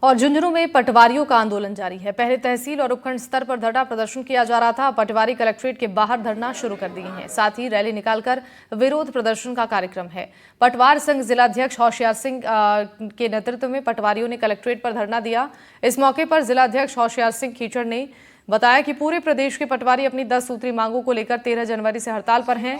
और झुंझुनू में पटवारियों का आंदोलन जारी है। पहले तहसील और उपखंड स्तर पर धरना प्रदर्शन किया जा रहा था। पटवारी कलेक्ट्रेट के बाहर धरना शुरू कर दिए हैं। साथ ही रैली निकालकर विरोध प्रदर्शन का कार्यक्रम है। पटवार संघ जिलाध्यक्ष होशियार सिंह के नेतृत्व में पटवारियों ने कलेक्ट्रेट पर धरना दिया। इस मौके पर जिलाध्यक्ष होशियार सिंह कीचड़ ने बताया कि पूरे प्रदेश के पटवारी अपनी 10 सूत्री मांगों को लेकर 13 जनवरी से हड़ताल पर हैं।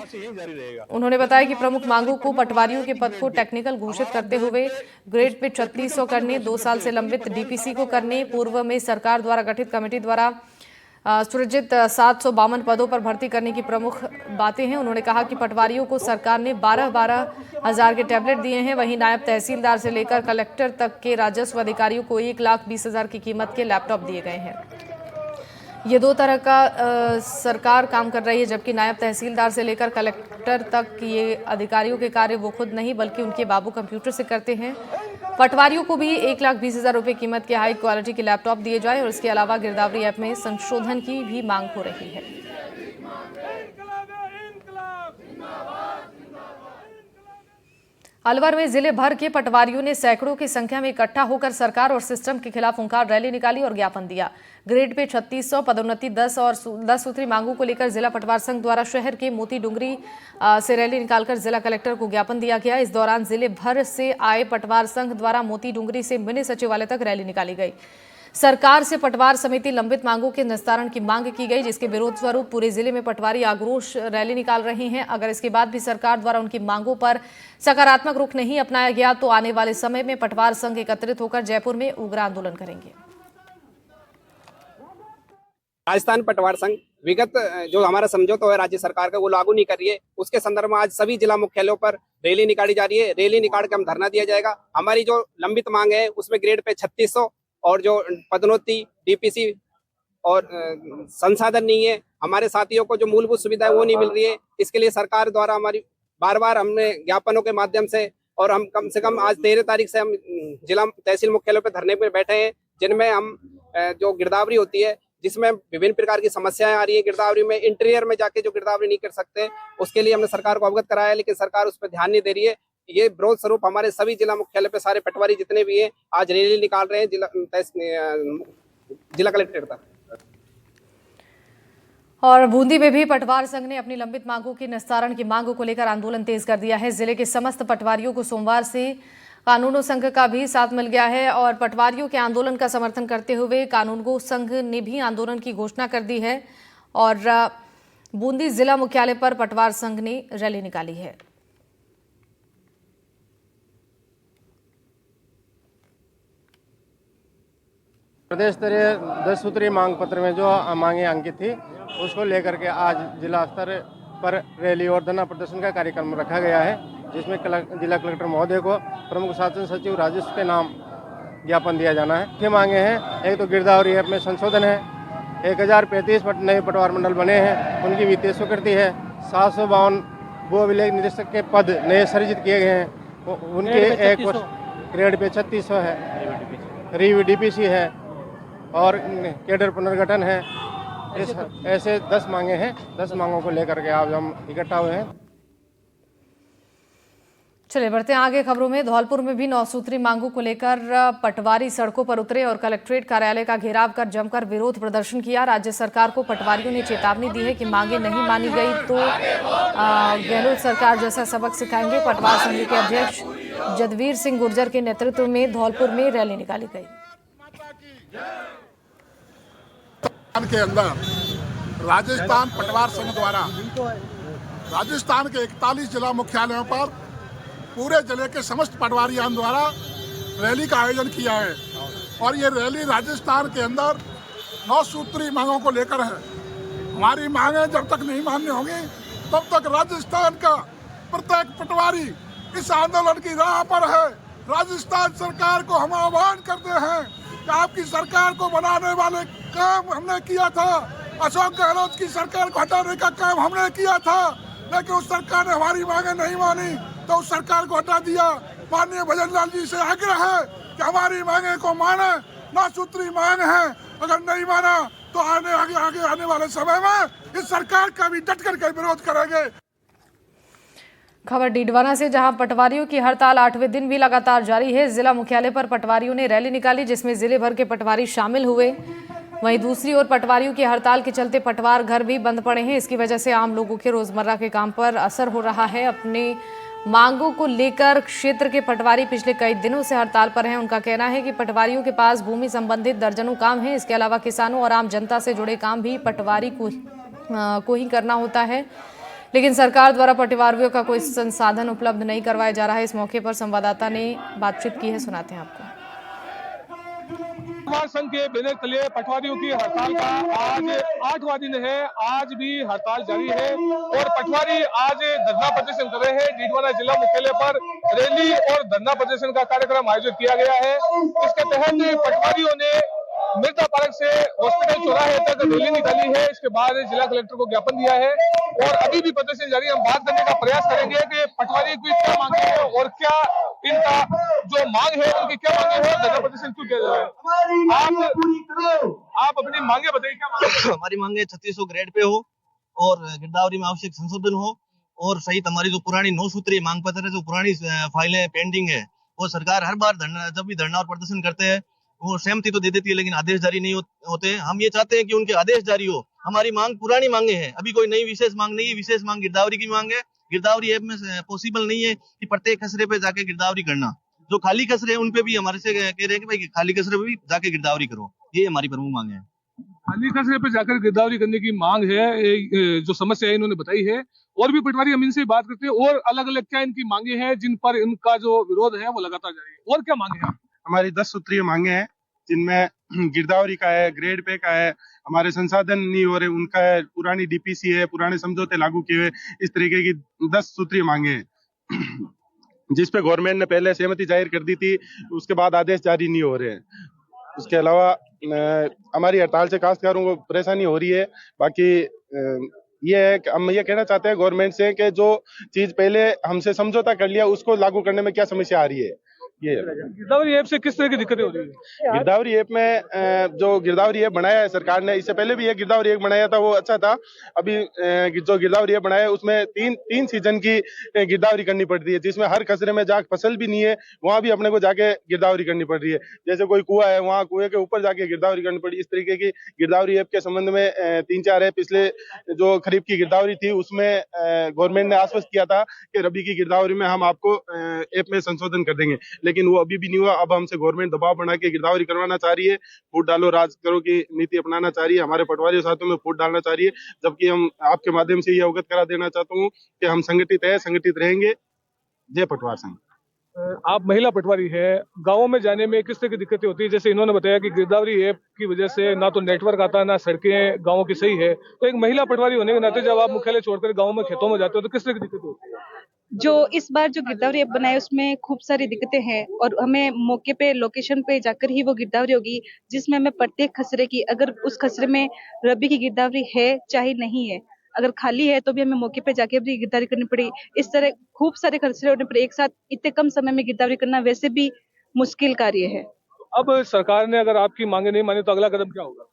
उन्होंने बताया कि प्रमुख मांगों को पटवारियों के पद को टेक्निकल घोषित करते हुए ग्रेड पे 3600 करने, 2 साल से लंबित डीपीसी को करने, पूर्व में सरकार द्वारा गठित कमेटी द्वारा सृजित 752 पदों पर भर्ती करने की प्रमुख बातें हैं। उन्होंने कहा कि पटवारियों को सरकार ने 12-12 हजार के टैबलेट दिए हैं। वहीं नायब तहसीलदार से लेकर कलेक्टर तक के राजस्व अधिकारियों को 1,20,000 की कीमत के लैपटॉप दिए गए हैं। ये 2 तरह का सरकार काम कर रही है, जबकि नायब तहसीलदार से लेकर कलेक्टर तक ये अधिकारियों के कार्य वो खुद नहीं बल्कि उनके बाबू कंप्यूटर से करते हैं। पटवारियों को भी 1,20,000 रुपये कीमत के हाई क्वालिटी के लैपटॉप दिए जाए और इसके अलावा गिरदावरी ऐप में संशोधन की भी मांग हो रही है। अलवर में जिले भर के पटवारियों ने सैकड़ों की संख्या में इकट्ठा होकर सरकार और सिस्टम के खिलाफ हुंकार रैली निकाली और ज्ञापन दिया। ग्रेड पे 3600, पदोन्नति 10 और 10 सूत्री मांगों को लेकर जिला पटवार संघ द्वारा शहर के मोती डुंगरी से रैली निकालकर जिला कलेक्टर को ज्ञापन दिया गया। इस दौरान जिले भर से आए पटवार संघ द्वारा मोती डुंगरी से मिनी सचिवालय तक रैली निकाली गई। सरकार से पटवार समिति लंबित मांगों के निस्तारण की मांग की गई, जिसके विरोध स्वरूप पूरे जिले में पटवारी आक्रोश रैली निकाल रहे हैं। अगर इसके बाद भी सरकार द्वारा उनकी मांगों पर सकारात्मक रुख नहीं अपनाया गया तो आने वाले समय में पटवार संघ एकत्रित होकर जयपुर में उग्र आंदोलन करेंगे। राजस्थान पटवार संघ विगत जो हमारा समझौता है राज्य सरकार का वो लागू नहीं कर रही है। उसके संदर्भ में आज सभी जिला मुख्यालयों पर रैली निकाली जा रही है। रैली निकाल कर हम धरना दिया जाएगा। हमारी जो लंबित मांग है उसमें ग्रेड पे 3600 और जो पदोन्नति डीपीसी और संसाधन नहीं है, हमारे साथियों को जो मूलभूत सुविधा है वो नहीं मिल रही है। इसके लिए सरकार द्वारा हमारी बार हमने ज्ञापनों के माध्यम से और हम कम से कम आज 13 तारीख से हम जिला तहसील मुख्यालयों पर धरने पर बैठे हैं, जिनमें हम जो गिरदावरी होती है जिसमें विभिन्न प्रकार की समस्याएं आ रही है। गिरदावरी में इंटीरियर में जाके जो गिरदावरी नहीं कर सकते, उसके लिए हमने सरकार को अवगत कराया, लेकिन सरकार उस पर ध्यान नहीं दे रही है। ये विरोध स्वरूप हमारे सभी जिला मुख्यालय पे सारे पटवारी जितने भी हैं आज रैली निकाल रहे हैं जिला कलेक्टर तक। और बूंदी में भी पटवार संघ ने अपनी लंबित मांगों के निस्तारण की मांगों को लेकर आंदोलन तेज कर दिया है। जिले के समस्त पटवारियों को सोमवार से कानूनो संघ का भी साथ मिल गया है और पटवारियों के आंदोलन का समर्थन करते हुए कानूनो संघ ने भी आंदोलन की घोषणा कर दी है और बूंदी जिला मुख्यालय पर पटवार संघ ने रैली निकाली है। प्रदेश स्तरीय 10 सूत्री मांग पत्र में जो मांगे अंकित थी उसको लेकर के आज जिला स्तर पर रैली और धरना प्रदर्शन का कार्यक्रम रखा गया है, जिसमें जिला कलेक्टर महोदय को प्रमुख शासन सचिव राजस्व के नाम ज्ञापन दिया जाना है। ये मांगे हैं, एक तो गिरदावरी ऐप में संशोधन है, 1035 नए पटवार मंडल बने हैं उनकी वित्तीय स्वीकृति है, 752 भू अभिलेख निरीक्षक के पद नए सृजित किए गए हैं, उनके एक ग्रेड पे 3600 है, रिव्यू डीपीसी है और कैडर पुनर्गठन है। ऐसे 10 मांगे हैं। 10 मांगों को लेकर के आज हम इकट्ठा हुए हैं। चलिए बढ़ते हैं आगे खबरों में। धौलपुर में भी 9 सूत्री मांगों को लेकर पटवारी सड़कों पर उतरे और कलेक्ट्रेट कार्यालय का घेराव कर जमकर विरोध प्रदर्शन किया। राज्य सरकार को पटवारियों ने चेतावनी दी है कि मांगे नहीं मानी गई तो गहलोत सरकार जैसा सबक सिखाएंगे। पटवार संघ के अध्यक्ष जदवीर सिंह गुर्जर के नेतृत्व में धौलपुर में रैली निकाली गई। के अंदर राजस्थान पटवार संघ द्वारा राजस्थान के 41 जिला मुख्यालयों पर पूरे जिले के समस्त पटवारियों द्वारा रैली का आयोजन किया है और ये रैली राजस्थान के अंदर 9 सूत्री मांगों को लेकर है। हमारी मांगें जब तक नहीं मान्य होंगी तब तक राजस्थान का प्रत्येक पटवारी इस आंदोलन की राह पर है। राजस्थान सरकार को हम आह्वान करते हैं कि आपकी सरकार को बनाने वाले काम हमने किया था, अशोक गहलोत की सरकार को हटाने का काम हमने किया था, लेकिन उस सरकार ने हमारी मांगे नहीं मानी तो उस सरकार को हटा दिया। माननीय भजन लाल जी से आग्रह है कि हमारी मांगे को माने। 9 सूत्री मांग है, अगर नहीं माना तो आने वाले समय में इस सरकार का भी डट करके विरोध करेंगे। खबर डीडवाना से, जहां पटवारियों की हड़ताल 8वें दिन भी लगातार जारी है। जिला मुख्यालय पर पटवारियों ने रैली निकाली, जिसमें जिले भर के पटवारी शामिल हुए। वहीं दूसरी ओर पटवारियों की हड़ताल के चलते पटवार घर भी बंद पड़े हैं। इसकी वजह से आम लोगों के रोजमर्रा के काम पर असर हो रहा है। अपने मांगों को लेकर क्षेत्र के पटवारी पिछले कई दिनों से हड़ताल पर हैं। उनका कहना है कि पटवारियों के पास भूमि संबंधित दर्जनों काम हैं। इसके अलावा किसानों और आम जनता से जुड़े काम भी पटवारी को ही करना होता है, लेकिन सरकार द्वारा पटवारियों का कोई संसाधन उपलब्ध नहीं करवाया जा रहा है। इस मौके पर संवाददाता ने बातचीत की है, सुनाते हैं आपको। पटवार संघ के बैनर तले पटवारियों की हड़ताल का आज 8वां दिन है। आज भी हड़ताल जारी है और पटवारी आज धरना प्रदर्शन कर रहे हैं। डीडवाना जिला मुख्यालय पर रैली और धरना प्रदर्शन का कार्यक्रम आयोजित किया गया है। इसके तहत पटवारियों ने मिर्जा पार्क से हॉस्पिटल चौराहे तक रैली निकाली है। इसके बाद जिला कलेक्टर को ज्ञापन दिया है और अभी भी प्रदर्शन जारी है। हम बात करने का प्रयास करेंगे कि पटवारी की क्या मांगे हैं और क्या इनका जो मांग है उनकी क्या मांगे है, धरना प्रदर्शन क्यों किया जा रहा है। आप अपनी मांगे बताइए, क्या मांगे? हमारी मांगे 3600 ग्रेड पे हो और गिरदावरी में आवश्यक संशोधन हो और सहित हमारी जो पुरानी 9 सूत्रीय मांग पत्र है, जो पुरानी फाइलें पेंडिंग है, वो सरकार हर बार जब भी धरना और प्रदर्शन करते हैं वो सहमति तो दे देती है लेकिन आदेश जारी नहीं होते। हम ये चाहते हैं कि उनके आदेश जारी हो। हमारी मांग पुरानी मांगे हैं, अभी कोई नई विशेष मांग नहीं है। विशेष मांग गिरदावरी की मांग है। गिरदावरी ऐप में पॉसिबल नहीं है कि प्रत्येक खसरे पे जाके गिरदावरी करना। जो खाली खसरे हैं उन पे भी हमारे से कह रहे हैं कि भाई खाली खसरे पे भी जाके गिरदावरी करो। ये हमारी प्रमुख मांग है। खाली खसरे पे जाकर गिरदावरी करने की मांग है, जो समस्या है इन्होंने बताई है। और भी पटवारी हम इनसे बात करते हैं और अलग अलग क्या इनकी मांगे हैं जिन पर इनका जो विरोध है वो लगातार जारी है। और क्या मांगे हैं? हमारी 10 सूत्रीय मांगे हैं जिनमें गिरदावरी का है, ग्रेड पे का है, हमारे संसाधन नहीं हो रहे उनका है, पुरानी डीपीसी है, पुराने समझौते लागू किए हुए, इस तरीके की 10 सूत्रीय मांगे हैं जिस पे गवर्नमेंट ने पहले सहमति जाहिर कर दी थी, उसके बाद आदेश जारी नहीं हो रहे हैं। उसके अलावा हमारी हड़ताल से काश्तकारों को परेशानी हो रही है। बाकी ये है कि हम ये कहना चाहते हैं गवर्नमेंट से कि जो चीज पहले हमसे समझौता कर लिया उसको लागू करने में क्या समस्या आ रही है। ये गिरदावरी ऐप से किस तरह की दिक्कतें हो रही है? गिरदावरी ऐप में जो गिरदावरी ऐप बनाया है सरकार ने, इससे पहले भी एक गिरदावरी ऐप बनाया था, वो अच्छा था। अभी जो गिरदावरी ऐप बनाया है उसमें तीन सीजन की गिरदावरी करनी पड़ती है, जिसमें हर खसरे में जहाँ फसल भी नहीं है वहां भी अपने को जाके गिरदावरी करनी पड़ रही है। जैसे कोई कुआं है वहाँ कुएं के ऊपर जाके गिरदावरी करनी पड़ी। इस तरीके की गिरदावरी ऐप के संबंध में 3-4 है। पिछले जो खरीफ की गिरदावरी थी उसमें गवर्नमेंट ने आश्वस्त किया था कि रबी की गिरदावरी में हम आपको ऐप में संशोधन कर देंगे, लेकिन वो अभी भी नहीं हुआ। अब हमसे गवर्नमेंट दबाव बना के गिरदावरी करवाना चाह रही है, फूट डालो राज करो की नीति अपनाना चाह रही है, हमारे पटवारी साथियों में फूट डालना चाह रही है। जबकि हम आपके माध्यम से ये अवगत करा देना चाहता हूँ कि हम संगठित है, संगठित रहेंगे। जय पटवार संघ। आप महिला पटवारी है, गाँवों में जाने में किस तरह की दिक्कतें होती है? जैसे इन्होंने बताया कि गिरदावरी ऐप की वजह से ना तो नेटवर्क आता ना सड़कें गाँव की सही है, तो एक महिला पटवारी होने के नाते जब आप मुख्यालय छोड़कर गाँव में खेतों में जाते हो तो किस तरह की दिक्कतें होती है? जो इस बार जो गिरदावरी ऐप बनाया उसमें खूब सारी दिक्कतें हैं और हमें मौके पे लोकेशन पे जाकर ही वो गिरदावरी होगी, जिसमें हमें प्रत्येक खसरे की, अगर उस खसरे में रबी की गिरदावरी है चाहे नहीं है, अगर खाली है तो भी हमें मौके पे जाके भी गिरदावरी करनी पड़ी। इस तरह खूब सारे खसरे होने पर एक साथ इतने कम समय में गिरदावरी करना वैसे भी मुश्किल कार्य है। अब सरकार ने अगर आपकी मांगे नहीं मानी तो अगला कदम क्या होगा?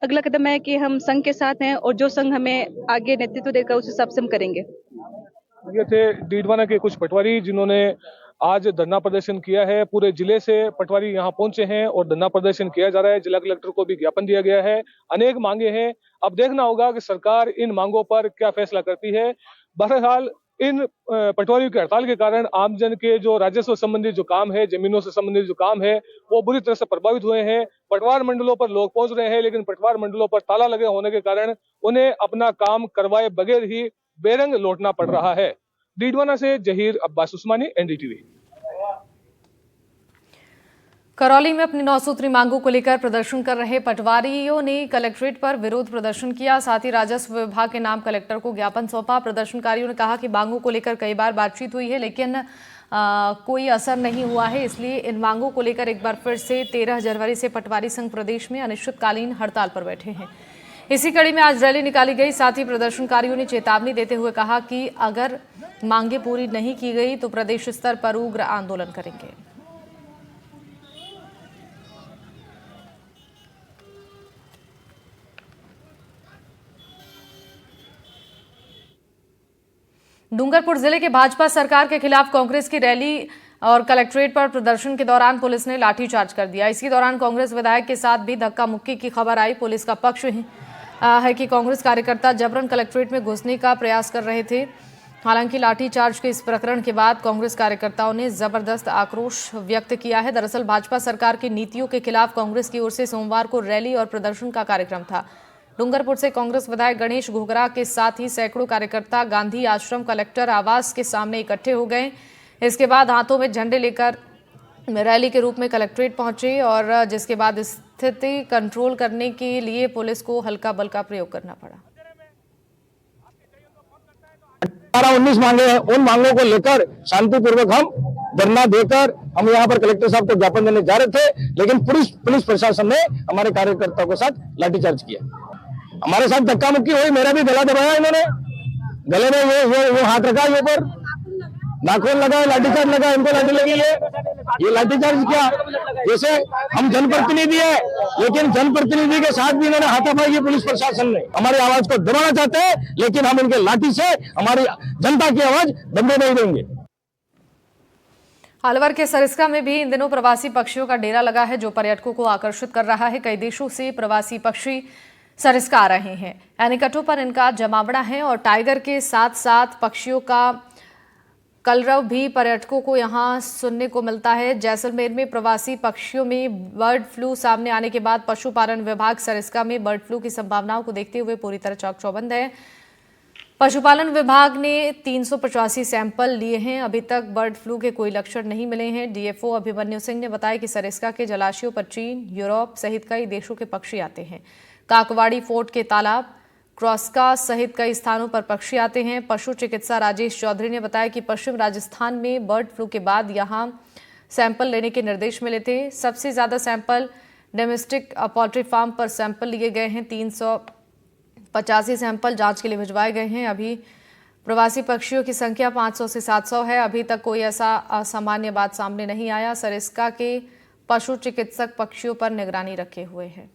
अगला कदम है कि हम संघ के साथ हैं और जो संघ हमें आगे नेतृत्व देगा उस हिसाब से हम करेंगे। ये थे डीडवाना के कुछ पटवारी जिन्होंने आज धरना प्रदर्शन किया है। पूरे जिले से पटवारी यहाँ पहुंचे हैं और धरना प्रदर्शन किया जा रहा है। जिला कलेक्टर को भी ज्ञापन दिया गया है। अनेक मांगे हैं, अब देखना होगा कि सरकार इन मांगों पर क्या फैसला करती है। बहरहाल इन पटवारियों की हड़ताल के कारण आमजन के जो राजस्व संबंधी जो काम है, जमीनों से संबंधित जो काम है, वो बुरी तरह से प्रभावित हुए हैं। पटवार मंडलों पर लोग पहुंच रहे हैं, लेकिन पटवार मंडलों पर ताला लगे होने के कारण उन्हें अपना काम करवाए बगैर ही बेरंग लौटना पड़ रहा है। डीडवाना से जहीर अब्बास उस्मानी, एनडीटीवी। करौली में अपनी 9 सूत्री मांगों को लेकर प्रदर्शन कर रहे पटवारियों ने कलेक्ट्रेट पर विरोध प्रदर्शन किया। साथ ही राजस्व विभाग के नाम कलेक्टर को ज्ञापन सौंपा। प्रदर्शनकारियों ने कहा कि मांगों को लेकर कई बार बातचीत हुई है, लेकिन कोई असर नहीं हुआ है। इसलिए इन मांगों को लेकर एक बार फिर से 13 जनवरी से पटवारी संघ प्रदेश में अनिश्चितकालीन हड़ताल पर बैठे हैं। इसी कड़ी में आज रैली निकाली गई। साथ ही प्रदर्शनकारियों ने चेतावनी देते हुए कहा कि अगर मांगे पूरी नहीं की गई तो प्रदेश स्तर पर उग्र आंदोलन करेंगे। डूंगरपुर जिले के भाजपा सरकार के खिलाफ कांग्रेस की रैली और कलेक्ट्रेट पर प्रदर्शन के दौरान पुलिस ने लाठीचार्ज कर दिया। इसी दौरान कांग्रेस विधायक के साथ भी धक्का मुक्की की खबर आई। पुलिस का पक्ष है कि कांग्रेस कार्यकर्ता जबरन कलेक्ट्रेट में घुसने का प्रयास कर रहे थे। हालांकि लाठीचार्ज के इस प्रकरण के बाद कांग्रेस कार्यकर्ताओं ने जबरदस्त आक्रोश व्यक्त किया है। दरअसल भाजपा सरकार की नीतियों के खिलाफ कांग्रेस की ओर से सोमवार को रैली और प्रदर्शन का कार्यक्रम था। डूंगरपुर से कांग्रेस विधायक गणेश घोगरा के साथ ही सैकड़ों कार्यकर्ता गांधी आश्रम कलेक्टर आवास के सामने इकट्ठे हो गए। इसके बाद हाथों में झंडे लेकर रैली के रूप में कलेक्ट्रेट पहुंचे और जिसके बाद स्थिति कंट्रोल करने के लिए पुलिस को हल्का बल का प्रयोग करना पड़ा। 19 मांगे हैं, उन मांगों को लेकर शांतिपूर्वक हम धरना देकर हम यहाँ पर कलेक्टर साहब को ज्ञापन देने जा रहे थे, लेकिन पुलिस प्रशासन ने हमारे कार्यकर्ताओं के साथ लाठीचार्ज किया। हमारे साथ धक्का मुक्की हुई, मेरा भी गला दबाया इन्होंने, गले में वो हाथ रखा, ये ऊपर नाखून लगाए, लाठीचार्ज लगा, इनको लाठी लगी। ये लाठीचार्ज किया। जैसे हम जनप्रतिनिधि है, लेकिन जनप्रतिनिधि के साथ भी इन्होंने हाथापाई की। पुलिस प्रशासन ने हमारी आवाज को दबाना चाहते हैं, लेकिन हम इनके लाठी से हमारी जनता की आवाज दबने नहीं देंगे। अलवर के सरिस्का में भी इन दिनों प्रवासी पक्षियों का डेरा लगा है, जो पर्यटकों को आकर्षित कर रहा है। कई देशों से प्रवासी पक्षी सरिस्का आ रहे हैं। एनीकटों पर इनका जमावड़ा है और टाइगर के साथ साथ पक्षियों का कलरव भी पर्यटकों को यहां सुनने को मिलता है। जैसलमेर में प्रवासी पक्षियों में बर्ड फ्लू सामने आने के बाद पशुपालन विभाग सरिस्का में बर्ड फ्लू की संभावनाओं को देखते हुए पूरी तरह चौक चौबंद है। पशुपालन विभाग ने 385 सैंपल लिए हैं। अभी तक बर्ड फ्लू के कोई लक्षण नहीं मिले हैं। डीएफओ अभिमन्यु सिंह ने बताया कि सरिस्का के जलाशयों पर चीन, यूरोप सहित कई देशों के पक्षी आते हैं। काकवाड़ी फोर्ट के तालाब, क्रॉसका सहित कई स्थानों पर पक्षी आते हैं। पशु चिकित्सा राजेश चौधरी ने बताया कि पश्चिम राजस्थान में बर्ड फ्लू के बाद यहां सैंपल लेने के निर्देश मिले थे। सबसे ज्यादा सैंपल डोमेस्टिक पोल्ट्री फार्म पर सैंपल लिए गए हैं। 385 सैंपल जांच के लिए भिजवाए गए हैं। अभी प्रवासी पक्षियों की संख्या 500 से 700 है। अभी तक कोई ऐसा असामान्य बात सामने नहीं आया। सरिस्का के पशु चिकित्सक पक्षियों पर निगरानी रखे हुए हैं।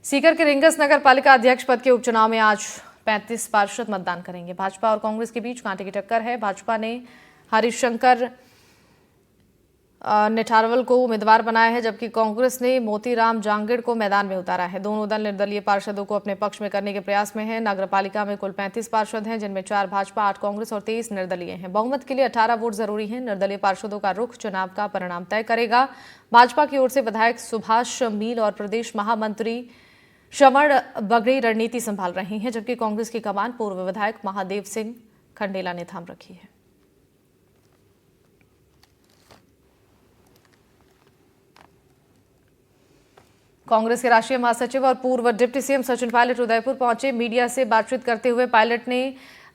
सीकर के रिंगस नगर पालिका अध्यक्ष पद के उपचुनाव में आज 35 पार्षद मतदान करेंगे। भाजपा और कांग्रेस के बीच कांटे की टक्कर है। भाजपा ने हरिशंकर निठारवल को उम्मीदवार बनाया है, जबकि कांग्रेस ने मोतीराम जांगिड़ को मैदान में उतारा है। दोनों दल निर्दलीय पार्षदों को अपने पक्ष में करने के प्रयास में है। नगर पालिका में कुल 35 पार्षद हैं, जिनमें 4 भाजपा, 8 कांग्रेस और 23 निर्दलीय हैं। बहुमत के लिए 18 वोट जरूरी हैं। निर्दलीय पार्षदों का रुख चुनाव का परिणाम तय करेगा। भाजपा की ओर से विधायक सुभाष मील और प्रदेश महामंत्री श्रवण बगड़ी रणनीति संभाल रहे हैं, जबकि कांग्रेस की कमान पूर्व विधायक महादेव सिंह खंडेला ने थाम रखी है। कांग्रेस के राष्ट्रीय महासचिव और पूर्व डिप्टी सीएम सचिन पायलट उदयपुर पहुंचे। मीडिया से बातचीत करते हुए पायलट ने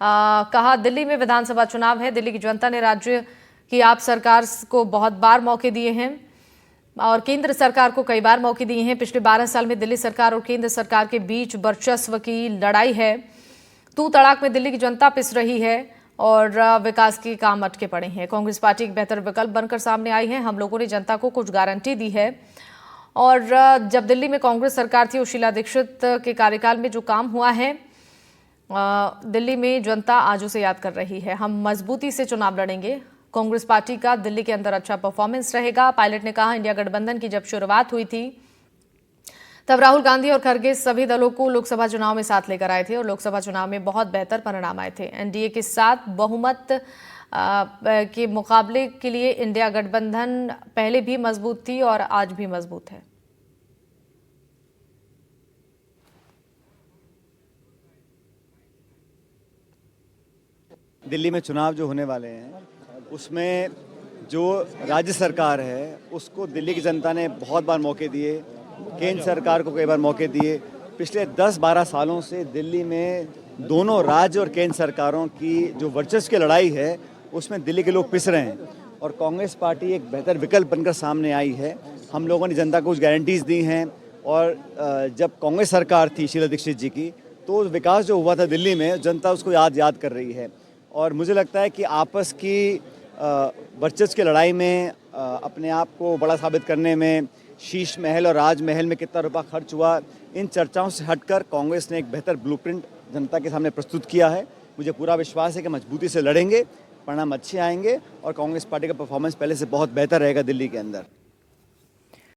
कहा, दिल्ली में विधानसभा चुनाव है। दिल्ली की जनता ने राज्य की आप सरकार को बहुत बार मौके दिए हैं और केंद्र सरकार को कई बार मौके दिए हैं। पिछले 12 साल में दिल्ली सरकार और केंद्र सरकार के बीच वर्चस्व की लड़ाई है। तू तड़ाक में दिल्ली की जनता पिस रही है और विकास के काम अटके पड़े हैं। कांग्रेस पार्टी एक बेहतर विकल्प बनकर सामने आई है। हम लोगों ने जनता को कुछ गारंटी दी है और जब दिल्ली में कांग्रेस सरकार थी, शीला दीक्षित के कार्यकाल में जो काम हुआ है, दिल्ली में जनता आज उसे याद कर रही है। हम मजबूती से चुनाव लड़ेंगे। कांग्रेस पार्टी का दिल्ली के अंदर अच्छा परफॉर्मेंस रहेगा। पायलट ने कहा, इंडिया गठबंधन की जब शुरुआत हुई थी तब राहुल गांधी और खरगे सभी दलों को लोकसभा चुनाव में साथ लेकर आए थे और लोकसभा चुनाव में बहुत बेहतर परिणाम आए थे। एनडीए के साथ बहुमत के मुकाबले के लिए इंडिया गठबंधन पहले भी मजबूत थी और आज भी मजबूत है। दिल्ली में चुनाव जो होने वाले हैं उसमें जो राज्य सरकार है उसको दिल्ली की जनता ने बहुत बार मौके दिए, केंद्र सरकार को कई बार मौके दिए। पिछले 10-12 सालों से दिल्ली में दोनों राज्य और केंद्र सरकारों की जो वर्चस्व की लड़ाई है उसमें दिल्ली के लोग पिस रहे हैं और कांग्रेस पार्टी एक बेहतर विकल्प बनकर सामने आई है। हम लोगों ने जनता को कुछ गारंटीज़ दी हैं और जब कांग्रेस सरकार थी शीला दीक्षित जी की, तो विकास जो हुआ था दिल्ली में जनता उसको याद कर रही है और मुझे लगता है कि आपस की वर्चस्व की लड़ाई में अपने आप को बड़ा साबित करने में शीश महल और राजमहल में कितना रुपया खर्च हुआ, इन चर्चाओं से हटकर कांग्रेस ने एक बेहतर ब्लूप्रिंट जनता के सामने प्रस्तुत किया है। मुझे पूरा विश्वास है कि मजबूती से लड़ेंगे, परिणाम अच्छे आएंगे और कांग्रेस पार्टी का परफॉर्मेंस पहले से बहुत बेहतर रहेगा दिल्ली के अंदर।